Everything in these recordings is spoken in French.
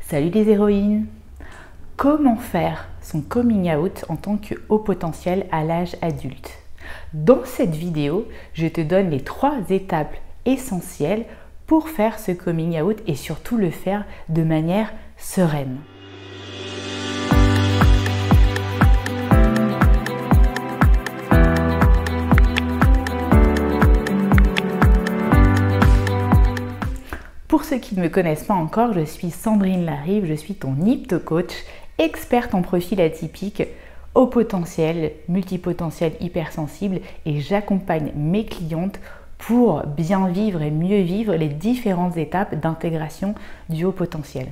Salut les héroïnes! Comment faire son coming out en tant que haut potentiel à l'âge adulte? Dans cette vidéo, je te donne les 3 étapes essentielles pour faire ce coming out et surtout le faire de manière sereine. Pour ceux qui ne me connaissent pas encore, je suis Sandrine Larive, je suis ton hypnocoach, experte en profil atypique, haut potentiel, multipotentiel, hypersensible et j'accompagne mes clientes pour bien vivre et mieux vivre les différentes étapes d'intégration du haut potentiel.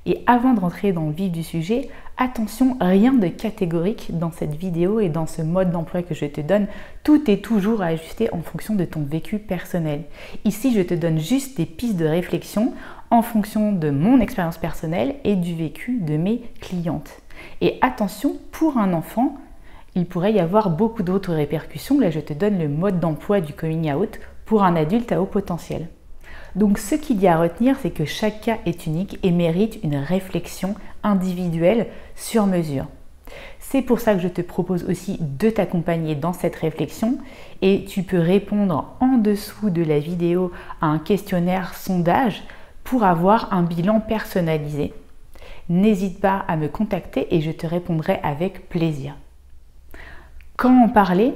Et avant de rentrer dans le vif du sujet, attention, rien de catégorique dans cette vidéo et dans ce mode d'emploi que je te donne. Tout est toujours à ajuster en fonction de ton vécu personnel. Ici, je te donne juste des pistes de réflexion en fonction de mon expérience personnelle et du vécu de mes clientes. Et attention, pour un enfant, il pourrait y avoir beaucoup d'autres répercussions. Là, je te donne le mode d'emploi du coming out pour un adulte à haut potentiel. Donc ce qu'il y a à retenir, c'est que chaque cas est unique et mérite une réflexion individuelle sur mesure. C'est pour ça que je te propose aussi de t'accompagner dans cette réflexion et tu peux répondre en dessous de la vidéo à un questionnaire sondage pour avoir un bilan personnalisé. N'hésite pas à me contacter et je te répondrai avec plaisir. Quand en parler?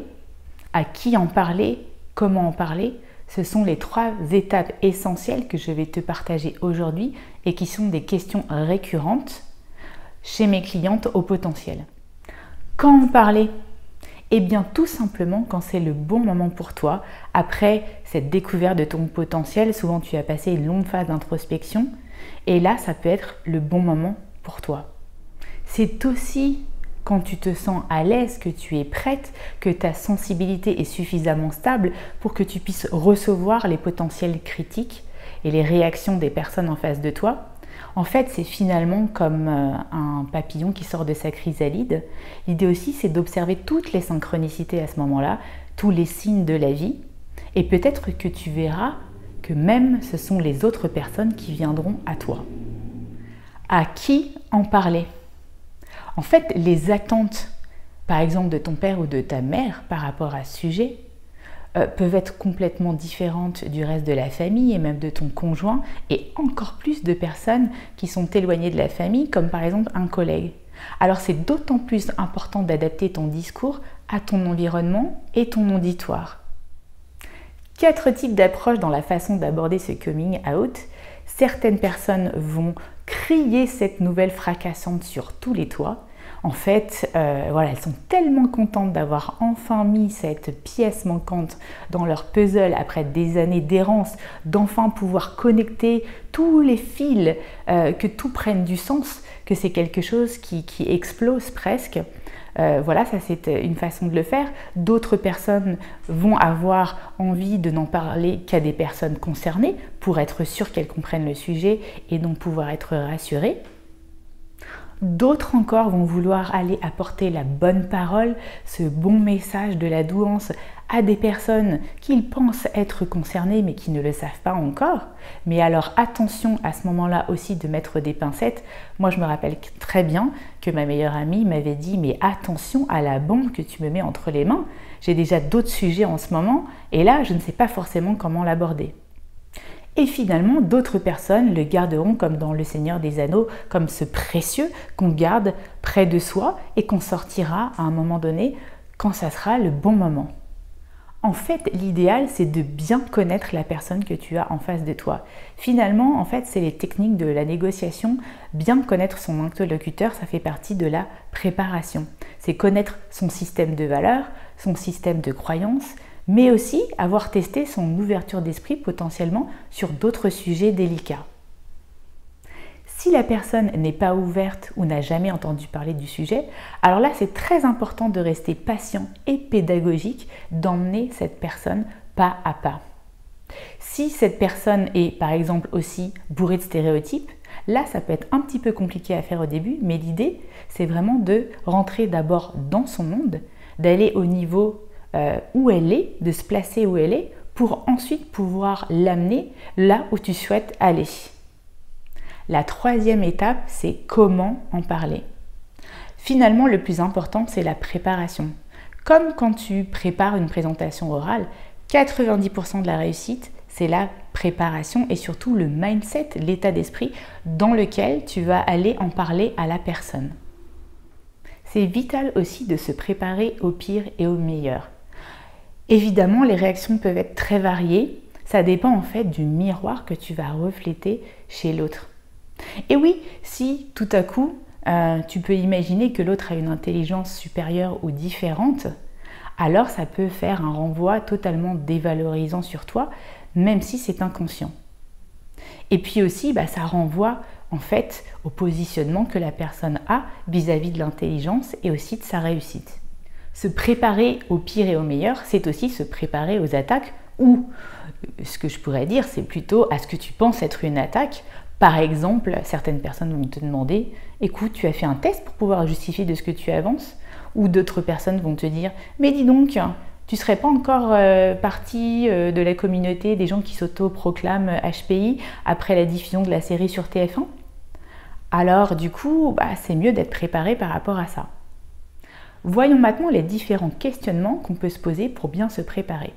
À qui en parler? Comment en parler? Ce sont les 3 étapes essentielles que je vais te partager aujourd'hui et qui sont des questions récurrentes chez mes clientes au potentiel. Quand en parler? Eh bien tout simplement quand c'est le bon moment pour toi. Après cette découverte de ton potentiel, souvent tu as passé une longue phase d'introspection et là ça peut être le bon moment pour toi. C'est aussi quand tu te sens à l'aise, que tu es prête, que ta sensibilité est suffisamment stable pour que tu puisses recevoir les potentiels critiques et les réactions des personnes en face de toi. En fait, c'est finalement comme un papillon qui sort de sa chrysalide. L'idée aussi, c'est d'observer toutes les synchronicités à ce moment-là, tous les signes de la vie. Et peut-être que tu verras que même ce sont les autres personnes qui viendront à toi. À qui en parler? En fait, les attentes, par exemple de ton père ou de ta mère par rapport à ce sujet, peuvent être complètement différentes du reste de la famille et même de ton conjoint et encore plus de personnes qui sont éloignées de la famille, comme par exemple un collègue. Alors c'est d'autant plus important d'adapter ton discours à ton environnement et ton auditoire. 4 types d'approches dans la façon d'aborder ce coming out. Certaines personnes vont crier cette nouvelle fracassante sur tous les toits. En fait, elles sont tellement contentes d'avoir enfin mis cette pièce manquante dans leur puzzle après des années d'errance, d'enfin pouvoir connecter tous les fils, que tout prenne du sens, que c'est quelque chose qui explose presque. Ça c'est une façon de le faire. D'autres personnes vont avoir envie de n'en parler qu'à des personnes concernées pour être sûres qu'elles comprennent le sujet et donc pouvoir être rassurées. D'autres encore vont vouloir aller apporter la bonne parole, ce bon message de la douance à des personnes qu'ils pensent être concernées mais qui ne le savent pas encore. Mais alors attention à ce moment-là aussi de mettre des pincettes. Moi je me rappelle très bien que ma meilleure amie m'avait dit mais attention à la bombe que tu me mets entre les mains. J'ai déjà d'autres sujets en ce moment et là je ne sais pas forcément comment l'aborder. Et finalement, d'autres personnes le garderont comme dans Le Seigneur des Anneaux, comme ce précieux qu'on garde près de soi et qu'on sortira à un moment donné quand ça sera le bon moment. En fait, l'idéal, c'est de bien connaître la personne que tu as en face de toi. Finalement, en fait, c'est les techniques de la négociation. Bien connaître son interlocuteur, ça fait partie de la préparation. C'est connaître son système de valeurs, son système de croyances, mais aussi avoir testé son ouverture d'esprit potentiellement sur d'autres sujets délicats. Si la personne n'est pas ouverte ou n'a jamais entendu parler du sujet, alors là c'est très important de rester patient et pédagogique, d'emmener cette personne pas à pas. Si cette personne est par exemple aussi bourrée de stéréotypes, là ça peut être un petit peu compliqué à faire au début, mais l'idée c'est vraiment de rentrer d'abord dans son monde, d'aller au niveau où elle est, de se placer où elle est, pour ensuite pouvoir l'amener là où tu souhaites aller. La troisième étape, c'est comment en parler. Finalement, le plus important, c'est la préparation. Comme quand tu prépares une présentation orale, 90% de la réussite, c'est la préparation et surtout le mindset, l'état d'esprit dans lequel tu vas aller en parler à la personne. C'est vital aussi de se préparer au pire et au meilleur. Évidemment, les réactions peuvent être très variées. Ça dépend en fait du miroir que tu vas refléter chez l'autre. Et oui, si tout à coup, tu peux imaginer que l'autre a une intelligence supérieure ou différente, alors ça peut faire un renvoi totalement dévalorisant sur toi, même si c'est inconscient. Et puis aussi, ça renvoie en fait au positionnement que la personne a vis-à-vis de l'intelligence et aussi de sa réussite. Se préparer au pire et au meilleur, c'est aussi se préparer aux attaques ou, ce que je pourrais dire, c'est plutôt à ce que tu penses être une attaque. Par exemple, certaines personnes vont te demander « Écoute, tu as fait un test pour pouvoir justifier de ce que tu avances ?» Ou d'autres personnes vont te dire « Mais dis donc, tu ne serais pas encore partie de la communauté des gens qui s'auto-proclament HPI après la diffusion de la série sur TF1 ?» Alors du coup, c'est mieux d'être préparé par rapport à ça. Voyons maintenant les différents questionnements qu'on peut se poser pour bien se préparer.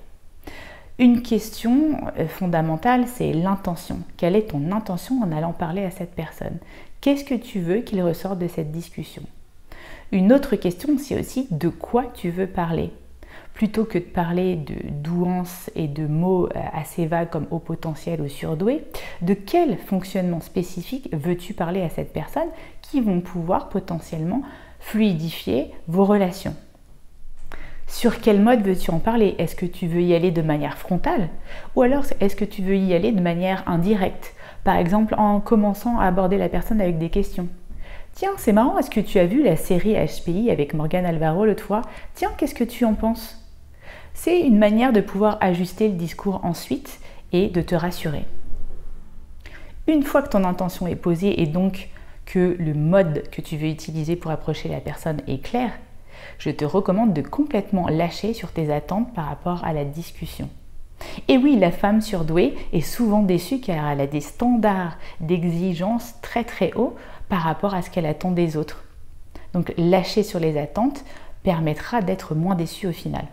Une question fondamentale, c'est l'intention. Quelle est ton intention en allant parler à cette personne? Qu'est-ce que tu veux qu'il ressorte de cette discussion? Une autre question, c'est aussi de quoi tu veux parler. Plutôt que de parler de douance et de mots assez vagues comme haut potentiel ou surdoué, de quel fonctionnement spécifique veux-tu parler à cette personne qui vont pouvoir potentiellement fluidifier vos relations? Sur quel mode veux-tu en parler? Est-ce que tu veux y aller de manière frontale? Ou alors est-ce que tu veux y aller de manière indirecte? Par exemple en commençant à aborder la personne avec des questions. Tiens, c'est marrant, est-ce que tu as vu la série HPI avec Morgane Alvaro l'autre fois? Tiens, qu'est-ce que tu en penses? C'est une manière de pouvoir ajuster le discours ensuite et de te rassurer. Une fois que ton intention est posée et donc que le mode que tu veux utiliser pour approcher la personne est clair, je te recommande de complètement lâcher sur tes attentes par rapport à la discussion. Et oui, la femme surdouée est souvent déçue car elle a des standards d'exigence très très hauts par rapport à ce qu'elle attend des autres. Donc lâcher sur les attentes permettra d'être moins déçue au final.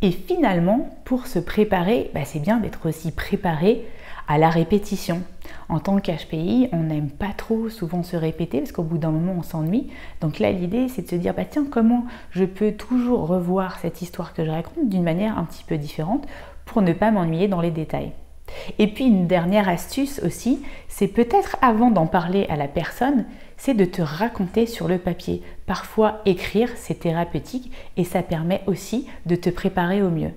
Et finalement, pour se préparer, c'est bien d'être aussi préparé à la répétition. En tant qu'HPI, on n'aime pas trop souvent se répéter parce qu'au bout d'un moment, on s'ennuie. Donc là, l'idée, c'est de se dire, tiens, comment je peux toujours revoir cette histoire que je raconte d'une manière un petit peu différente pour ne pas m'ennuyer dans les détails. Et puis une dernière astuce aussi, c'est peut-être avant d'en parler à la personne, c'est de te raconter sur le papier. Parfois, écrire, c'est thérapeutique et ça permet aussi de te préparer au mieux.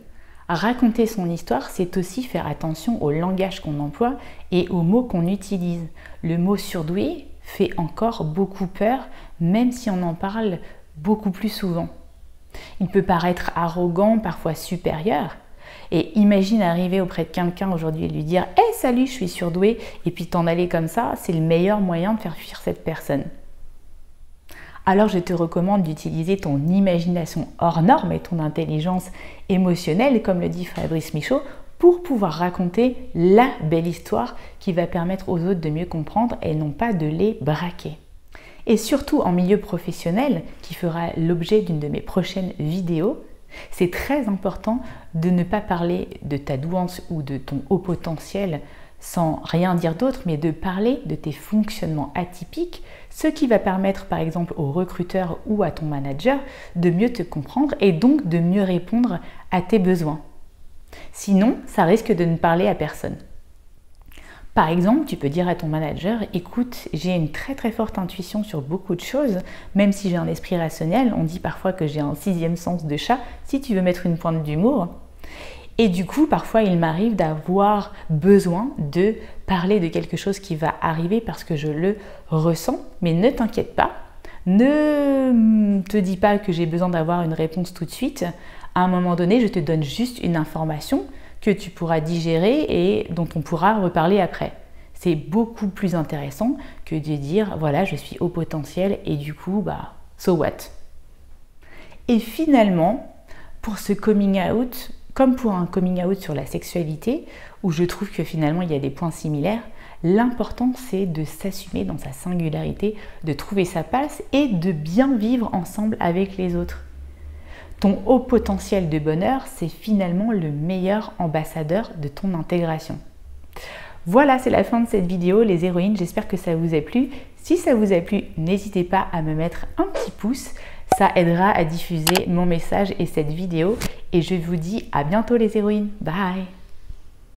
Raconter son histoire, c'est aussi faire attention au langage qu'on emploie et aux mots qu'on utilise. Le mot surdoué fait encore beaucoup peur, même si on en parle beaucoup plus souvent. Il peut paraître arrogant, parfois supérieur. Et imagine arriver auprès de quelqu'un aujourd'hui et lui dire « Hey, salut, je suis surdoué » et puis t'en aller comme ça, c'est le meilleur moyen de faire fuir cette personne. Alors je te recommande d'utiliser ton imagination hors norme et ton intelligence émotionnelle, comme le dit Fabrice Michaud, pour pouvoir raconter la belle histoire qui va permettre aux autres de mieux comprendre et non pas de les braquer. Et surtout en milieu professionnel, qui fera l'objet d'une de mes prochaines vidéos, c'est très important de ne pas parler de ta douance ou de ton haut potentiel sans rien dire d'autre, mais de parler de tes fonctionnements atypiques, ce qui va permettre par exemple au recruteur ou à ton manager de mieux te comprendre et donc de mieux répondre à tes besoins. Sinon, ça risque de ne parler à personne. Par exemple, tu peux dire à ton manager « Écoute, j'ai une très très forte intuition sur beaucoup de choses, même si j'ai un esprit rationnel, on dit parfois que j'ai un 6e sens de chat, si tu veux mettre une pointe d'humour. » Et du coup, parfois, il m'arrive d'avoir besoin de parler de quelque chose qui va arriver parce que je le ressens, mais ne t'inquiète pas, ne te dis pas que j'ai besoin d'avoir une réponse tout de suite. À un moment donné, je te donne juste une information que tu pourras digérer et dont on pourra reparler après. C'est beaucoup plus intéressant que de dire voilà, je suis haut potentiel et du coup, so what? Et finalement, pour ce coming out, comme pour un coming out sur la sexualité, où je trouve que finalement il y a des points similaires, L'important, c'est de s'assumer dans sa singularité, de trouver sa place et de bien vivre ensemble avec les autres. Ton haut potentiel de bonheur, c'est finalement le meilleur ambassadeur de ton intégration. Voilà, c'est la fin de cette vidéo, les héroïnes. J'espère que ça vous a plu. Si ça vous a plu, n'hésitez pas à me mettre un petit pouce. Ça aidera à diffuser mon message et cette vidéo. Et je vous dis à bientôt les héroïnes. Bye!